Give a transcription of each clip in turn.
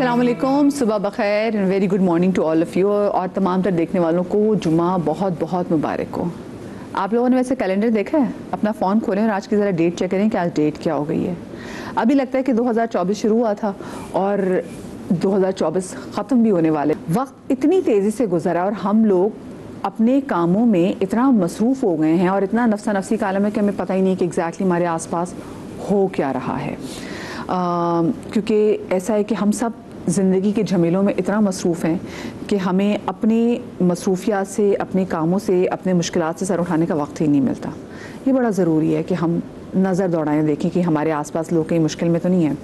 السلام علیکم، صبح بخیر، very good morning to all of you, اور تمام تر دیکھنے والوں کو جمعہ بہت بہت مبارک ہو۔ آپ لوگوں نے ویسے کیلنڈر دیکھا ہے؟ اپنا فون کھولیں اور آج کی ذرا ڈیٹ چیک کریں کہ آج ڈیٹ کیا ہو گئی ہے۔ ابھی لگتا ہے کہ 2024 شروع ہوا تھا اور 2024 ختم بھی ہونے والے۔ وقت اتنی تیزی سے گزرا اور ہم لوگ اپنے کاموں میں اتنا مصروف ہو گئے ہیں اور اتنا نفسہ نفسی کا عالم ہے کہ ہمیں پتہ ہی نہیں کہ ایگزیکٹلی ہمارے آس پاس ہو کیا رہا ہے، کیونکہ ایسا ہے کہ ہم سب زندگی کے جھمیلوں میں اتنا مصروف ہیں کہ ہمیں اپنے مصروفیات سے، اپنے کاموں سے، اپنے مشکلات سے سر اٹھانے کا وقت ہی نہیں ملتا۔ یہ بڑا ضروری ہے کہ ہم نظر دوڑائیں، دیکھیں کہ ہمارے آس پاس لوگ کہیں مشکل میں تو نہیں ہیں،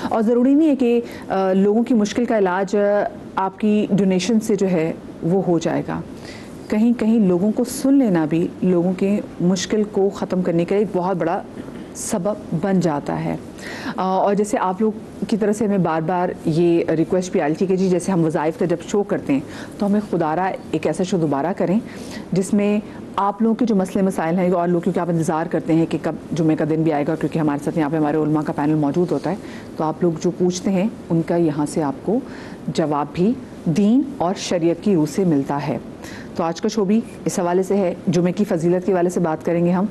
اور ضروری نہیں ہے کہ لوگوں کی مشکل کا علاج آپ کی ڈونیشن سے جو ہے وہ ہو جائے گا۔ کہیں کہیں لوگوں کو سن لینا بھی لوگوں کے مشکل کو ختم کرنے کا ایک بہت بڑا سبب بن جاتا ہے۔ اور جیسے آپ لوگ کی طرف سے ہمیں بار بار یہ ریکویسٹ بھی آئی تھی کہ جی جیسے ہم وظائف کا جب شو کرتے ہیں تو ہمیں خدا را ایک ایسا شو دوبارہ کریں جس میں آپ لوگوں کے جو مسئلے مسائل ہیں، اور لوگ کیونکہ آپ انتظار کرتے ہیں کہ کب جمعے کا دن بھی آئے گا، کیونکہ ہمارے ساتھ یہاں پہ ہمارے علماء کا پینل موجود ہوتا ہے، تو آپ لوگ جو پوچھتے ہیں ان کا یہاں سے آپ کو جواب بھی دین اور شریعت کی روح سے ملتا ہے۔ تو آج کا شو بھی اس حوالے سے ہے، جمعے کی فضیلت کے حوالے سے بات کریں گے ہم۔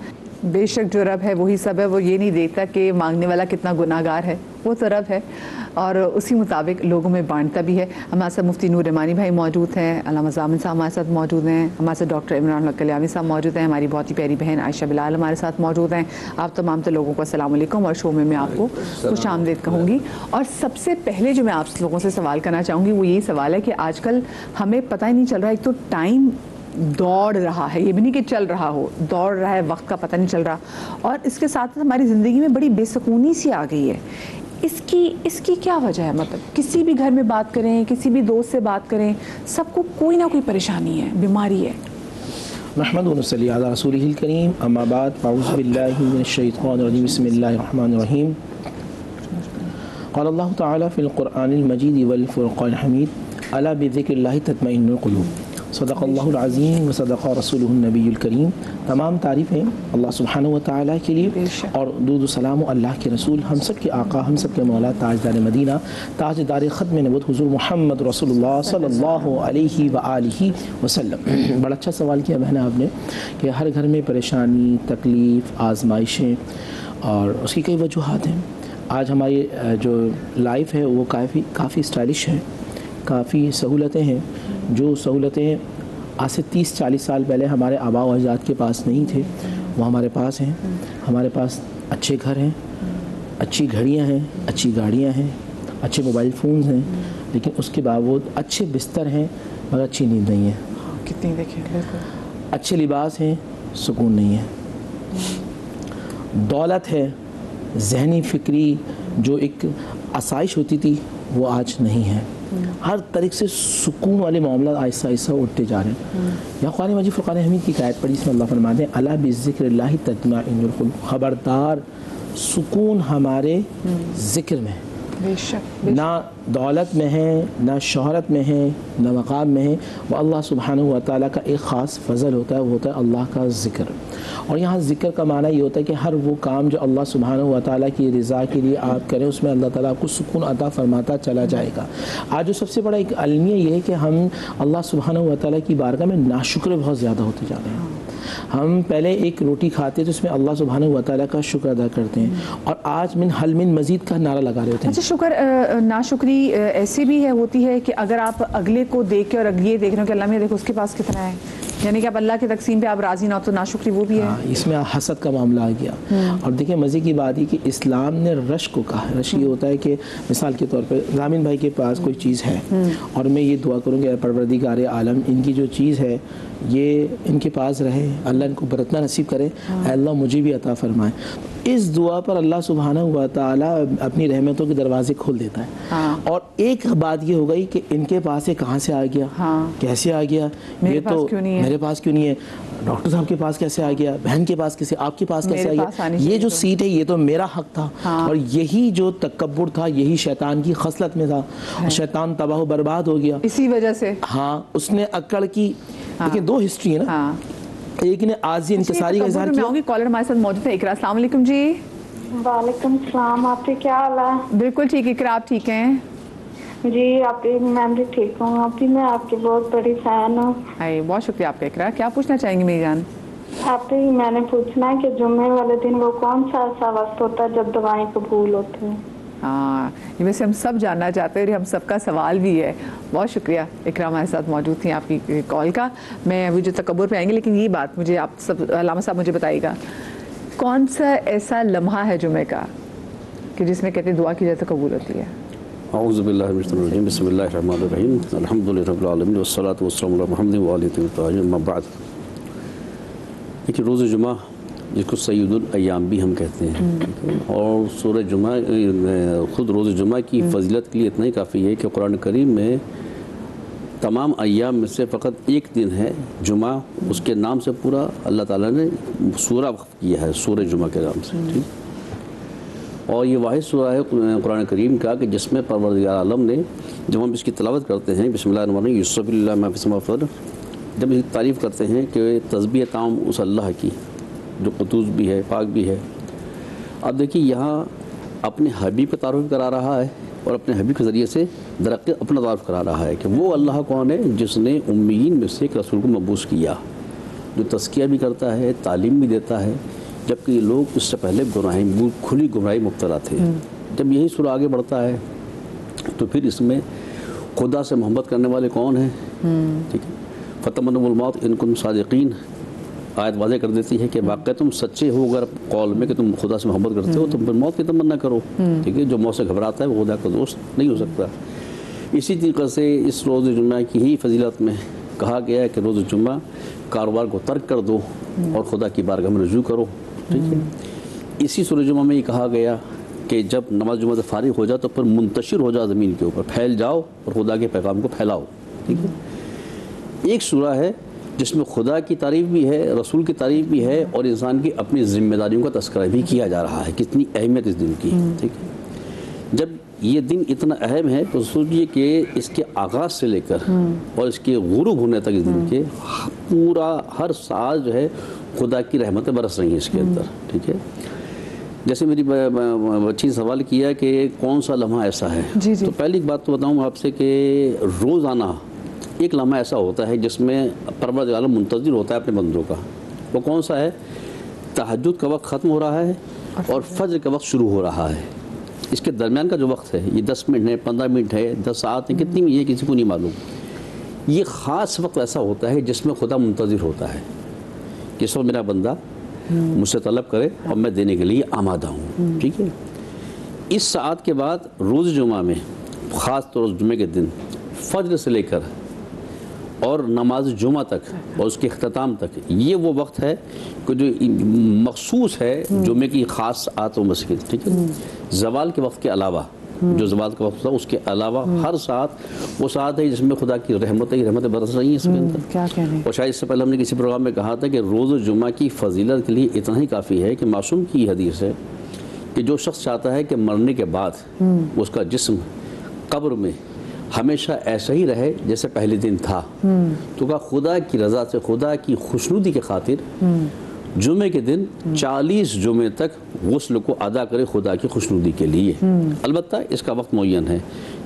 بے شک جو رب ہے وہی سب ہے، وہ یہ نہیں دیکھتا کہ مانگنے والا کتنا گناہ گار ہے، وہ تو رب ہے اور اسی مطابق لوگوں میں بانٹتا بھی ہے۔ ہمارے ساتھ مفتی نور رحمانی بھائی موجود ہیں، علامہ زامن صاحب ہمارے ساتھ موجود ہیں، ہمارے ساتھ ڈاکٹر عمران الحق کلیاوی صاحب موجود ہیں، ہماری بہت ہی پیاری بہن عائشہ بلال ہمارے ساتھ موجود ہیں۔ آپ تمام تو لوگوں کو السلام علیکم، اور شو میں آپ کو خوش آمدید کہوں گی۔ اور سب سے پہلے جو میں آپ لوگوں سے سوال کرنا چاہوں گی وہ یہی سوال ہے کہ آج کل ہمیں پتہ ہی نہیں چل رہا، ایک تو ٹائم دوڑ رہا ہے، یہ بھی نہیں کہ چل رہا ہو، دوڑ رہا ہے، وقت کا پتہ نہیں چل رہا، اور اس کے ساتھ ہماری زندگی میں بڑی بے سکونی سی آ گئی ہے۔ اس کی کیا وجہ ہے؟ مطلب کسی بھی گھر میں بات کریں، کسی بھی دوست سے بات کریں، سب کو کوئی نہ کوئی پریشانی ہے، بیماری ہے۔ نحمد و نصلی علی رسولہ الکریم، اما بعد، اعوذ باللہ من الشیطان الرجیم، بسم اللہ الرحمن الرحیم۔ قال اللہ تعالی فی القرآن المجید والفرقان الحمید، الا بذکر اللہ تطمئن القلوب۔ صدق اللہ العظیم و صدق رسولہ النبی الکریم۔ تمام تعریفیں اللہ سبحانہ و تعالیٰ کے لیے، اور درود و سلام اللہ کے رسول، ہم سب کے آقا، ہم سب کے مولا، تاجدار مدینہ، تاجدار ختم نبوت، حضور محمد رسول اللہ صلی اللہ علیہ وآلہ وسلم۔ بڑا اچھا سوال کیا بہن آپ نے کہ ہر گھر میں پریشانی، تکلیف، آزمائشیں، اور اس کی کئی وجوہات ہیں۔ آج ہماری جو لائف ہے وہ کافی اسٹائلش ہے، کافی سہولتیں ہیں، جو سہولتیں آج سے 30-40 سال پہلے ہمارے آباء و اجداد کے پاس نہیں تھے، وہ ہمارے پاس ہیں۔ ہمارے پاس اچھے گھر ہیں، اچھی گھڑیاں ہیں، اچھی گاڑیاں ہیں، اچھے موبائل فونز ہیں، لیکن اس کے باوجود اچھے بستر ہیں مگر اچھی نیند نہیں ہے۔ کتنی دیکھیں، اچھے لباس ہیں، سکون نہیں ہے۔ دولت ہے، ذہنی فکری جو ایک آسائش ہوتی تھی وہ آج نہیں ہے۔ ہر طریقے سے سکون والے معاملات آہستہ آہستہ اٹھتے جا رہے ہیں۔ یا قرآن مجید فرقان حمید کی آیت پڑھی، اس میں اللہ فرماتے ہیں الا بذکر اللہ تطمئن القلوب، خبردار سکون ہمارے ذکر میں ہے۔ بے شک نہ دولت میں ہے، نہ شہرت میں ہے، نہ مقام میں ہے، وہ اللہ سبحانہ و تعالیٰ کا ایک خاص فضل ہوتا ہے، وہ ہوتا ہے اللہ کا ذکر۔ اور یہاں ذکر کا معنی یہ ہوتا ہے کہ ہر وہ کام جو اللہ سبحانہ و تعالیٰ کی رضا کے لیے آپ کریں، اس میں اللہ تعالیٰ آپ کو سکون عطا فرماتا چلا جائے گا۔ آج جو سب سے بڑا ایک المیہ یہ ہے کہ ہم اللہ سبحانہ و تعالیٰ کی بارگاہ میں ناشکر بہت زیادہ ہوتے جا رہے ہیں۔ ہم پہلے ایک روٹی کھاتے تو اس میں اللہ سبحانہ و تعالیٰ کا شکر ادا کرتے ہیں، اور آج من حل من مزید کا نعرہ لگا رہے ہوتے ہیں۔ اچھا، شکر ناشکری ایسی بھی ہوتی ہے کہ اگر آپ اگلے کو دیکھ کے اور یہ دیکھ رہے ہو کہ اللہ میں دیکھو اس کے پاس کتنا ہے، یعنی کہ آپ اللہ کی تقسیم پہ آپ راضی نہ ہو تو ناشکری وہ بھی ہے۔ اس میں حسد کا معاملہ آ گیا۔ اور دیکھیں مزے کی بات یہ کہ اسلام نے رش کو کہا ہے۔ رش یہ ہوتا ہے کہ مثال کے طور پہ زامن بھائی کے پاس کوئی چیز ہے اور میں یہ دعا کروں کہ پروردگار عالم ان کی جو چیز ہے یہ ان کے پاس رہے، اللہ ان کو برتنا نصیب کرے، اے اللہ مجھے بھی عطا فرمائے۔ اس دعا پر اللہ سبحانہ و تعالیٰ اپنی رحمتوں کے دروازے کھول دیتا ہے۔ اور ایک بات یہ ہو گئی کہ ان کے پاس یہ کہاں سے آ گیا، کیسے آ گیا، یہ تو میرے پاس کیوں نہیں ہے، ڈاکٹر صاحب کے پاس کیسے آ گیا، بہن کے پاس کیسے، آپ کے پاس کیسے آ گیا، یہ جو سیٹ ہے یہ تو میرا حق تھا۔ اور یہی جو تکبر تھا یہی شیطان کی خصلت میں تھا، شیطان تباہ و برباد ہو گیا اسی وجہ سے۔ ہاں، اس نے اکڑ کی۔ لیکن دو ہسٹری ہے نا، ایک نے عاجزی انکساری کا اظہار کیا۔ کالر ہمارے ساتھ موجود ہے اقرا، السلام علیکم جی۔ وعلیکم السلام، آپ کے کیا حال ہے؟ بالکل ٹھیک، اقرا آپ ٹھیک ہیں؟ جی آپ کی میں بھی ٹھیک ہوں. آپ کی میں آپ کی بہت بڑی فین ہوں. بہت شکریہ آپ کا اقرا. کیا پوچھنا چاہیں گے میری جان؟ آپ سے میں نے پوچھنا ہے کہ جمعے والے دن وہ کون سا ایسا وقت ہوتا ہے جب دعائیں قبول ہوتی ہیں؟ ہاں یہ ویسے ہم سب جاننا چاہتے ہیں اور ہم سب کا سوال بھی ہے. بہت شکریہ اقرا ہمارے ساتھ موجود تھیں آپ کی کال کا. میں ابھی جو تکبر پہ آئیں گے لیکن یہ بات مجھے آپ سب علامہ صاحب مجھے بتائیے گا کون سا ایسا لمحہ ہے جمعے کا کہ جس میں کہتے ہیں دعا کی جائے تو قبول ہوتی ہے؟ اعوذ باللہ من الشیطان الرجیم. بسم اللہ الرحمن الرحیم. الحمدللہ رب العالمین والصلاۃ والسلام علی محمد وآلہ الطاہرین. اما بعد. دیکھیے روز جمعہ جس کو سید الایام بھی ہم کہتے ہیں اور سورہ جمعہ خود روز جمعہ کی فضیلت کے لیے اتنا ہی کافی ہے کہ قرآن کریم میں تمام ایام میں سے فقط ایک دن ہے جمعہ. اس کے نام سے پورا اللہ تعالیٰ نے سورہ وقف کیا ہے سورہ جمعہ کے نام سے. ٹھیک. اور یہ واحد سورہ ہے قرآن کریم کا کہ جس میں پروردگار عالم نے جب ہم اس کی تلاوت کرتے ہیں بسم اللہ الرحمن الرحیم یسبح للہ ما فی السماوات والارض، جب اس کی تعریف کرتے ہیں کہ تسبیح تمام اس اللہ کی جو قدوس بھی ہے پاک بھی ہے. اب دیکھیے یہاں اپنے حبیب کا تعارف کرا رہا ہے اور اپنے حبیب کے ذریعے سے درخت اپنا تعارف کرا رہا ہے کہ وہ اللہ کون ہے جس نے امیین میں سے ایک رسول کو مبعوث کیا جو تزکیہ بھی کرتا ہے تعلیم بھی دیتا ہے، جبکہ یہ لوگ اس سے پہلے کھلی گمراہی مبتلا تھے. جب یہی سورہ آگے بڑھتا ہے تو پھر اس میں خدا سے محبت کرنے والے کون ہیں. ٹھیک ہے. فتمنوا الموت ان کنتم صادقین آیت واضح کر دیتی ہے کہ واقعی تم سچے ہو اگر قول میں کہ تم خدا سے محبت کرتے ہو تو پھر موت کی تمنا کرو. ٹھیک ہے. جو موت سے گھبراتا ہے وہ خدا کا دوست نہیں ہو سکتا. اسی طریقے سے اس روز جمعہ کی ہی فضیلت میں کہا گیا ہے کہ روز جمعہ کاروبار کو ترک کر دو اور خدا کی بارگاہ میں رجوع کرو. ٹھیک ہے. اسی سورہ جمعہ میں یہ کہا گیا کہ جب نماز جمعہ سے فارغ ہو جاؤ تو پھر منتشر ہو جاؤ زمین کے اوپر، پھیل جاؤ اور خدا کے پیغام کو پھیلاؤ. ٹھیک ہے. ایک سورہ ہے جس میں خدا کی تعریف بھی ہے رسول کی تعریف بھی ہے اور انسان کی اپنی ذمہ داریوں کا تذکرہ بھی کیا جا رہا ہے. کتنی اہمیت اس دن کی. ٹھیک ہے. جب یہ دن اتنا اہم ہے تو سوچئے کہ اس کے آغاز سے لے کر اور اس کے غروب ہونے تک اس دن کے پورا ہر سال جو ہے خدا کی رحمتیں برس رہی ہیں اس کے اندر. ٹھیک ہے. جیسے میری بچی نے سوال کیا کہ کون سا لمحہ ایسا ہے. تو پہلی بات تو بتاؤں آپ سے کہ روزانہ ایک لمحہ ایسا ہوتا ہے جس میں پروردگار عالم منتظر ہوتا ہے اپنے بندوں کا. وہ کون سا ہے؟ تہجد کا وقت ختم ہو رہا ہے اور فجر کا وقت شروع ہو رہا ہے. اس کے درمیان کا جو وقت ہے یہ 10 منٹ ہے 15 منٹ ہے 10 ساعت ہے کتنی بھی ہے کسی کو نہیں معلوم. یہ خاص وقت ایسا ہوتا ہے جس میں خدا منتظر ہوتا ہے کہ اس وقت میرا بندہ مجھ سے طلب کرے اور میں دینے کے لیے آمادہ ہوں. ٹھیک ہے. اس ساعت کے بعد روز جمعہ میں خاص طور جمعے کے دن فجر سے لے کر اور نماز جمعہ تک اور اس کے اختتام تک یہ وہ وقت ہے کہ جو مخصوص ہے جمعے کی خاص ساعت و مسجد. ٹھیک ہے. زوال کے وقت کے علاوہ جو زوال کا وقت تھا اس کے علاوہ ہر ساعت وہ ساعت ہے جس میں خدا کی رحمتیں برس رہی ہیں اس کے اندر. اور شاید اس سے پہلے ہم نے کسی پروگرام میں کہا تھا کہ روز جمعہ کی فضیلت کے لیے اتنا ہی کافی ہے کہ معصوم کی حدیث ہے کہ جو شخص چاہتا ہے کہ مرنے کے بعد اس کا جسم قبر میں ہمیشہ ایسا ہی رہے جیسے پہلے دن تھا تو کہا خدا کی رضا سے خدا کی خوشنودی کے خاطر جمعے کے دن 40 جمعے تک غسل کو ادا کرے خدا کی خوشنودی کے لیے. البتہ اس کا وقت معین ہے.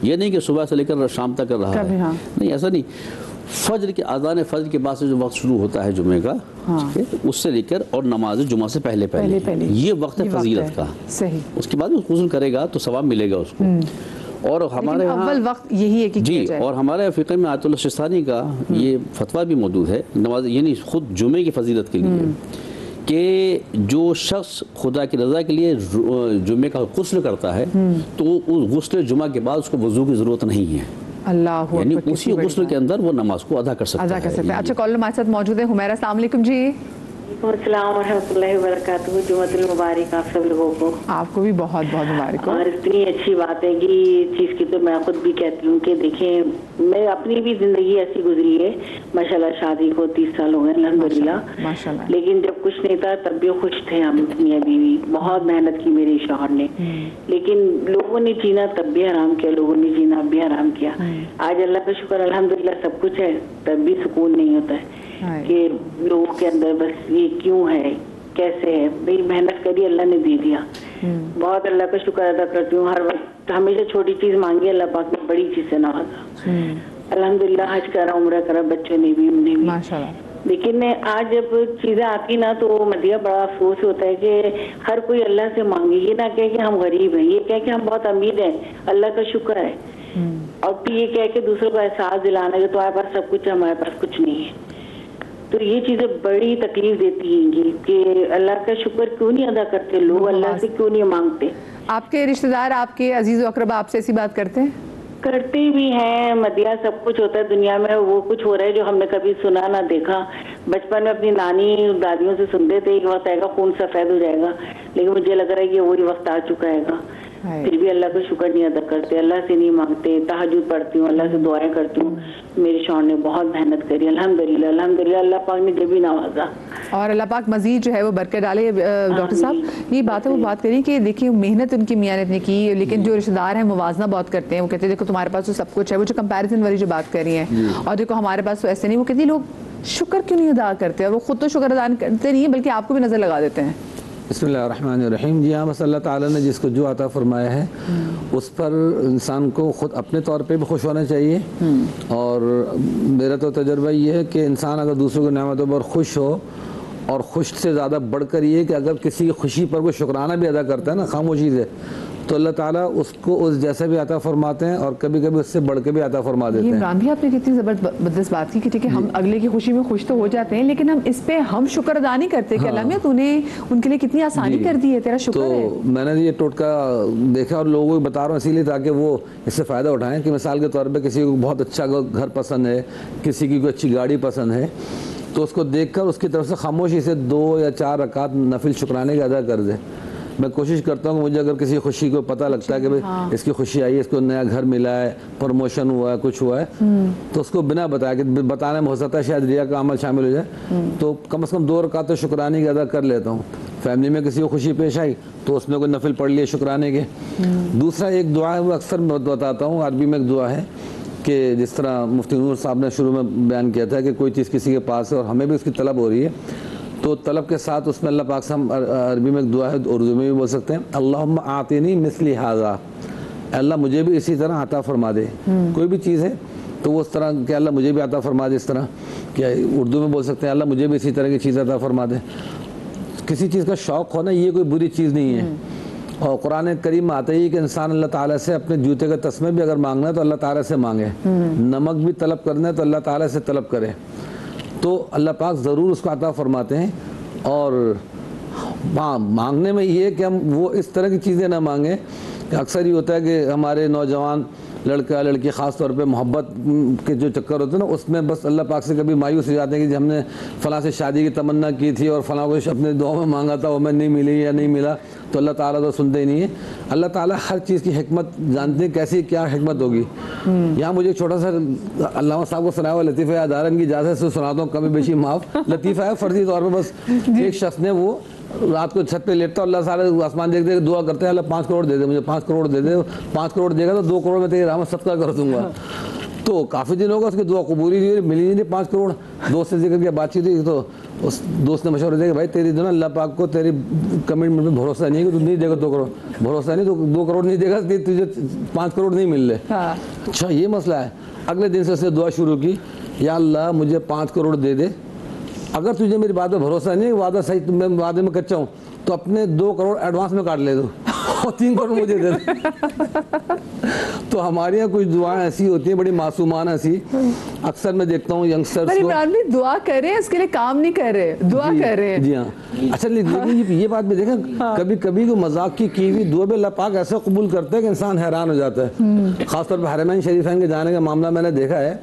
یہ نہیں کہ صبح سے لے کر شام تک کر رہا ہے. نہیں ایسا نہیں. فجر کے اذان فجر کے بعد سے جو وقت شروع ہوتا ہے جمعے کا اس سے لے کر اور نماز جمعہ سے پہلے یہ وقت ہے فضیلت کا. اس کے بعد غسل کرے گا تو ثواب ملے گا اس کو. اور ہمارے اول وقت یہی ہے کہ جی اور ہمارے فقہ میں آیت اللہ سستانی کا یہ فتویٰ بھی موجود ہے نماز یعنی خود جمعے کی فضیلت کے لیے کہ جو شخص خدا کی رضا کے لیے جمعے کا غسل کرتا ہے تو اس غسل جمعہ کے بعد اس کو وضو کی ضرورت نہیں ہے. اللہ یعنی اسی غسل کے اندر وہ نماز کو ادا کر سکتا ہے. اچھا کالر ہمارے ساتھ موجود ہے حمیرہ. السلام علیکم جی. السلام ورحمۃ اللہ وبرکاتہ. جمعۃ المبارک آپ سب لوگوں کو. آپ کو بھی بہت بہت مبارک ہو. اور اتنی اچھی بات ہے کہ اس چیز کی تو میں خود بھی کہتی ہوں کہ دیکھیں میں اپنی بھی زندگی ایسی گزری ہے ماشاءاللہ. شادی کو 30 سال ہو گئے الحمدللہ. لیکن جب کچھ نہیں تھا تب بھی خوش تھے ہم میاں بیوی. بہت محنت کی میرے شوہر نے لیکن لوگوں نے جینا تب بھی حرام کیا لوگوں نے جینا اب بھی حرام کیا. آج اللہ کا شکر الحمدللہ سب کچھ ہے تب بھی سکون نہیں ہوتا ہے کہ لوگوں کے اندر بس یہ کیوں ہے کیسے ہے. بھئی محنت کری اللہ نے دے دیا. بہت اللہ کا شکر ادا کرتی ہوں. ہر وقت ہمیشہ چھوٹی چیز مانگی, اللہ پاک نے بڑی چیز سے نوازا. الحمدللہ حج کرا, عمرہ کرا, بچوں نے بھی, ہم نے بھی. لیکن آج جب چیزیں آتی نا تو مدیہ بڑا افسوس ہوتا ہے کہ ہر کوئی اللہ سے مانگے, یہ نہ کہے کہ ہم غریب ہیں, یہ کہے کہ ہم بہت امیر ہیں, اللہ کا شکر ہے. اور پھر یہ کہہ کہ دوسروں کو احساس دلانا کہ تمہارے پاس سب کچھ ہے, ہمارے پاس کچھ نہیں ہے. تو یہ چیزیں بڑی تکلیف دیتی ہیں یہ کہ اللہ کا شکر کیوں نہیں ادا کرتے لوگ, اللہ سے کیوں نہیں مانگتے. آپ کے رشتہ دار, آپ کے عزیز و اقربا آپ سے ایسی بات کرتے ہیں؟ کرتے بھی ہیں. مدیہ سب کچھ ہوتا ہے دنیا میں, وہ کچھ ہو رہا ہے جو ہم نے کبھی سنا نہ دیکھا. بچپن میں اپنی نانی دادیوں سے سنتے تھے, ایک وقت آئے گا خون سفید ہو جائے گا, لیکن مجھے لگ رہا ہے کہ وہی وقت آ چکا ہے گا. پھر بھی اللہ کا شکر نہیں ادا کرتے, اللہ سے نہیں مانگتے. تہجد پڑھتی ہوں, اللہ سے دعائیں کرتی ہوں. میرے شوہر نے بہت محنت کری, الحمدللہ الحمدللہ, اللہ پاک نے بھی نوازا اور اللہ پاک مزید جو ہے وہ برکت ڈالے. ڈاکٹر صاحب یہ بات ہے, وہ بات کریں کہ دیکھیں محنت ان کی میاں نے کی, لیکن جو رشتہ دار ہیں موازنہ بہت کرتے ہیں. وہ کہتے ہیں دیکھو تمہارے پاس تو سب کچھ ہے, وہ جو کمپیریزن والی جو بات کر رہی ہیں, اور دیکھو ہمارے پاس تو ایسے نہیں. وہ کہتی لوگ شکر کیوں نہیں ادا کرتے, اور وہ خود تو شکر ادا کرتے نہیں ہیں بلکہ آپ کو بھی نظر لگا دیتے ہیں. بسم اللہ الرحمن الرحیم. جی ہاں, بس اللہ تعالیٰ نے جس کو جو عطا فرمایا ہے اس پر انسان کو خود اپنے طور پہ بھی خوش ہونا چاہیے. اور میرا تو تجربہ یہ ہے کہ انسان اگر دوسروں کی نعمتوں پر خوش ہو, اور خوش سے زیادہ بڑھ کر یہ کہ اگر کسی کی خوشی پر کوئی شکرانہ بھی ادا کرتا ہے نا خاموشی سے, تو اللہ تعالیٰ اس کو اس جیسا بھی عطا فرماتے ہیں, اور کبھی کبھی اس سے بڑھ کے بھی عطا فرما دیتے ہیں. عمران بھی آپ نے کتنی زبردست بات کی کہ ٹھیک ہے ہم اگلے کی خوشی میں خوش تو ہو جاتے ہیں, لیکن ہم اس پہ ہم شکر ادا نہیں کرتے کہ اللہ تو نے ان کے لیے کتنی آسانی کر دی ہے, تیرا شکر ہے. تو میں نے یہ ٹوٹکا دیکھا اور لوگوں کو بتا رہا ہوں اسی لیے تاکہ وہ اس سے فائدہ اٹھائیں. کہ مثال کے طور پہ کسی کو بہت اچھا گھر پسند ہے, کسی کی کوئی اچھی گاڑی پسند ہے, تو اس کو دیکھ کر اس کی طرف سے خاموشی سے 2 یا 4 رکعت نفل شکرانے کا ادا کر دے. میں کوشش کرتا ہوں کہ مجھے اگر کسی خوشی کو پتہ لگتا ہے کہ بھائی اس کی خوشی آئی ہے, اس کو نیا گھر ملا ہے, پروموشن ہوا ہے, کچھ ہوا ہے, تو اس کو بنا بتایا کہ بتانے میں ہو سکتا ہے شاید ریا کا عمل شامل ہو جائے, تو کم از کم 2 رکعت تو شکرانے کا ادا کر لیتا ہوں. فیملی میں کسی کو خوشی پیش آئی تو اس میں کوئی نفل پڑھ لیے شکرانے کے. دوسرا ایک دعا ہے, وہ اکثر میں بتاتا ہوں, عربی میں ایک دعا ہے کہ جس طرح مفتی نور صاحب نے شروع میں بیان کیا تھا کہ کوئی چیز کسی کے پاس ہے اور ہمیں بھی اس کی طلب ہو رہی ہے, تو طلب کے ساتھ اس میں اللہ پاک سے ہم عربی میں ایک دعا ہے, اردو میں بھی بول سکتے ہیں, اللہم آتینی مثلی ھذا, اللہ مجھے بھی اسی طرح عطا فرما دے. کوئی بھی چیز ہے تو وہ اس طرح کہ اللہ مجھے بھی عطا فرما دے, اس طرح کہ اردو میں بول سکتے ہیں اللہ مجھے بھی اسی طرح کی چیز عطا فرما دے. کسی چیز کا شوق ہونا یہ کوئی بری چیز نہیں ہے. اور قرآن کریم میں آتا ہی کہ انسان اللہ تعالیٰ سے اپنے جوتے کا تسمہ بھی اگر مانگنا ہے تو اللہ تعالیٰ سے مانگے, نمک بھی طلب کرنا ہے تو اللہ تعالیٰ سے طلب کرے, تو اللہ پاک ضرور اس کو عطا فرماتے ہیں. اور مانگنے میں یہ ہے کہ ہم وہ اس طرح کی چیزیں نہ مانگیں. اکثر یہ ہوتا ہے کہ ہمارے نوجوان لڑکا لڑکی خاص طور پہ محبت کے جو چکر ہوتے ہیں نا, اس میں بس اللہ پاک سے کبھی مایوس ہو جاتے ہیں کہ ہم نے فلاں سے شادی کی تمنا کی تھی اور فلاں کو اپنے دعا میں مانگا تھا, وہ میں نہیں ملی یا نہیں ملا, تو اللہ تعالیٰ تو سنتے ہی نہیں ہے. اللہ تعالیٰ ہر چیز کی حکمت جانتے ہیں, کیسی کیا حکمت ہوگی. یہاں مجھے چھوٹا سا علامہ صاحب کو سنایا ہوا لطیفہ یاد آ رہا ہے, ان کی اجازت سے سناتا ہوں, کمی بیشی معاف. لطیفہ ہے فرضی طور پہ, بس ایک شخص نے وہ رات کو چھت پہ لیٹتا, اللہ تعالیٰ آسمان دیکھ دیکھ دعا کرتے ہیں, اللہ 5 کروڑ دے دے مجھے, 5 کروڑ دے دے, 5 کروڑ دے گا تو 2 کروڑ میں تیری رحمت صدقہ کر دوں گا. تو کافی دن ہوگا اس کی دعا قبولی نہیں ملی, نہیں 5 کروڑ. دوست سے ذکر کیا بات چیت ہوئی تو اس دوست نے مشورہ دیا کہ بھائی تیری جو نا اللہ پاک کو تیری کمٹمنٹ میں بھروسہ نہیں ہے کہ تو نہیں دے گا 2 کروڑ, بھروسہ نہیں تو 2 کروڑ نہیں دے گا, تجھے 5 کروڑ نہیں مل رہے. اچھا یہ مسئلہ ہے. اگلے دن سے اس نے دعا شروع کی, یا اللہ مجھے 5 کروڑ دے دے, اگر تجھے میری بات پہ بھروسہ نہیں, وعدہ صحیح, میں وعدے میں کچا ہوں, تو اپنے 2 کروڑ ایڈوانس میں کاٹ لے دو اور 3 کروڑ مجھے دے دو. تو ہمارے یہاں کچھ دعائیں ایسی ہوتی ہیں بڑی معصومانہ سی. اکثر میں دیکھتا ہوں ینگسٹرز کو دعا کر رہے ہیں, اس کے لیے کام نہیں کر رہے, دعا کر رہے ہیں. جی ہاں. اچھا لیکن یہ بات بھی دیکھیں, کبھی کبھی کو مذاق کی ہوئی دعا بھی اللہ پاک ایسا قبول کرتا ہے کہ انسان حیران ہو جاتا ہے. خاص طور پہ حرمین شریفین کے جانے کا معاملہ میں نے دیکھا ہے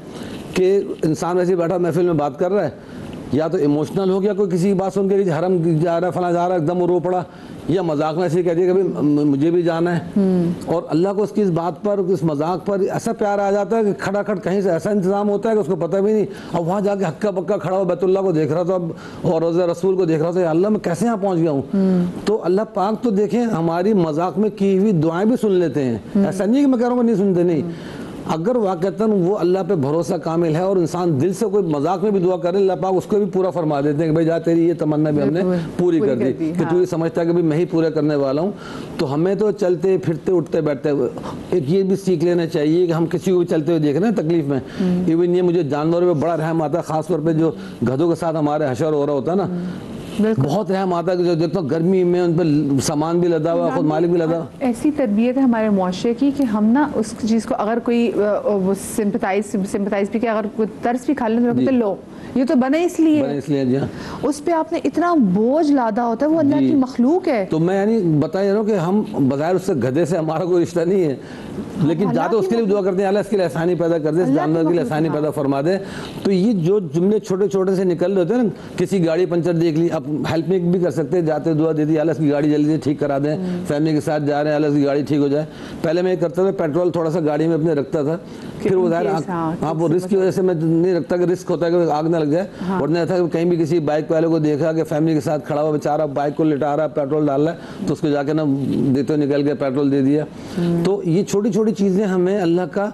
کہ انسان ویسے بیٹھا محفل میں بات کر رہا ہے, یا تو ایموشنل ہو گیا کوئی کسی کی بات سن کے حرم جا رہا ہے فلاں جا رہا ہے, ایک دم رو پڑا, یا مذاق میں ایسے ہی کہہ دیا کہ مجھے بھی جانا ہے. اور اللہ کو اس کی اس بات پر, اس مذاق پر ایسا پیار آ جاتا ہے کہ کھڑا کھڑ کہیں سے ایسا انتظام ہوتا ہے کہ اس کو پتہ بھی نہیں, اور وہاں جا کے ہکا بکا کھڑا ہو بیت اللہ کو دیکھ رہا تھا اور روضہ رسول کو دیکھ رہا تھا, اللہ میں کیسے یہاں پہنچ گیا ہوں. تو اللہ پاک تو دیکھیں ہماری مذاق میں کی ہوئی دعائیں بھی سن لیتے ہیں. ایسا نہیں کہ میں کہہ رہا ہوں نہیں سنتے, نہیں, اگر واقعتاً وہ اللہ پہ بھروسہ کامل ہے اور انسان دل سے کوئی مذاق میں بھی دعا کرے، اللہ پاک اس کو بھی پورا فرما دیتے ہیں کہ بھائی جا تیری یہ تمنا بھی ہم نے پوری کر دی، کہ تو یہ سمجھتا ہے کہ میں ہی پورا کرنے والا ہوں۔ تو ہمیں تو چلتے پھرتے اٹھتے بیٹھتے ایک یہ بھی سیکھ لینا چاہیے کہ ہم کسی کو بھی چلتے ہوئے دیکھ رہے ہیں تکلیف میں، ایون یہ مجھے جانوروں پہ بڑا رحم آتا ہے، خاص طور پہ جو گدھوں کے ساتھ ہمارے حشر ہو رہا ہوتا ہے نا، بہت رحم آتا ہے کہ جو دیکھتا ہوں گرمی میں ان پہ سامان بھی لدا ہوا، خود مالک بھی لدا۔ ایسی تربیت ہے ہمارے معاشرے کی کہ ہم نا اس چیز کو اگر کوئی سمپتائز بھی کہ اگر کوئی ترس بھی کھا لیں تو لو یہ تو بنا اس لیے جی ہاں، اس پہ آپ نے اتنا بوجھ لادا ہوتا ہے، وہ اللہ کی مخلوق ہے۔ تو میں یعنی بتا رہا ہوں کہ ہم بظاہر اس سے گدھے سے ہمارا کوئی رشتہ نہیں ہے، لیکن جاتے اس کے لیے دعا کرتے ہیں اللہ اس کے لیے آسانی پیدا کر دے، اس جانور کے لیے آسانی پیدا فرما دے۔ تو یہ جو جملے چھوٹے چھوٹے سے نکل رہے ہوتے ہیں نا، کسی گاڑی پنچر دیکھ لی، اب ہیلپ بھی کر سکتے ہیں، جاتے دعا دے دی اللہ اس کی گاڑی جلدی سے ٹھیک کرا دیں، فیملی کے ساتھ جا رہے ہیں اللہ اس کی گاڑی ٹھیک ہو جائے۔ پہلے میں یہ کرتا تھا پیٹرول تھوڑا سا گاڑی میں اپنے رکھتا تھا، پھر وہ ظاہر آپ وہ رسک کی وجہ سے میں نہیں رکھتا کہ رسک ہوتا ہے کہ آگ نہ لگ جائے، اور نہیں تھا کہ کہیں بھی کسی بائک والے کو دیکھا کہ فیملی کے ساتھ کھڑا ہوا بیچارہ بائک کو لٹا رہا ہے، پیٹرول ڈال رہا ہے، تو اس کو جا کے نا دیتے ہوئے نکل کے پیٹرول دے دیا۔ تو یہ چھوٹی چھوٹی چیزیں ہمیں اللہ کا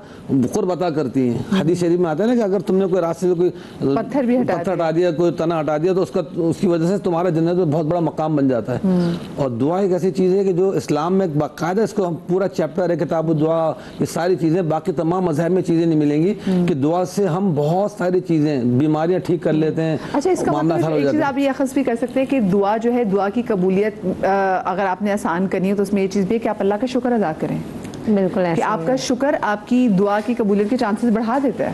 قرب عطا کرتی ہیں۔ حدیث شریف میں آتا ہے نا کہ اگر تم نے کوئی راستے سے کوئی پتھر ہٹا دیا، کوئی تنا ہٹا دیا، تو اس کی وجہ سے تمہارا جنت میں بہت بڑا مقام بن جاتا ہے۔ اور دعا ایک ایسی چیز ہے کہ جو اسلام میں باقاعدہ اس کو پورا چیپٹر ہے کتاب الدعا، یہ ساری چیزیں باقی تمام مذاہب میں چیزیں نہیں ملیں گی کہ دعا سے ہم بہت ساری چیزیں بیماریاں ٹھیک کر لیتے ہیں۔ اچھا، اس کا مطلب ایک چیز آپ یہ اخذ بھی کر سکتے ہیں کہ دعا جو ہے، دعا کی قبولیت اگر آپ نے آسان کرنی ہے تو اس میں یہ چیز بھی ہے کہ آپ اللہ کا شکر ادا کریں۔ بالکل، کہ آپ کا شکر آپ کی دعا کی قبولیت کے چانسز بڑھا دیتا ہے۔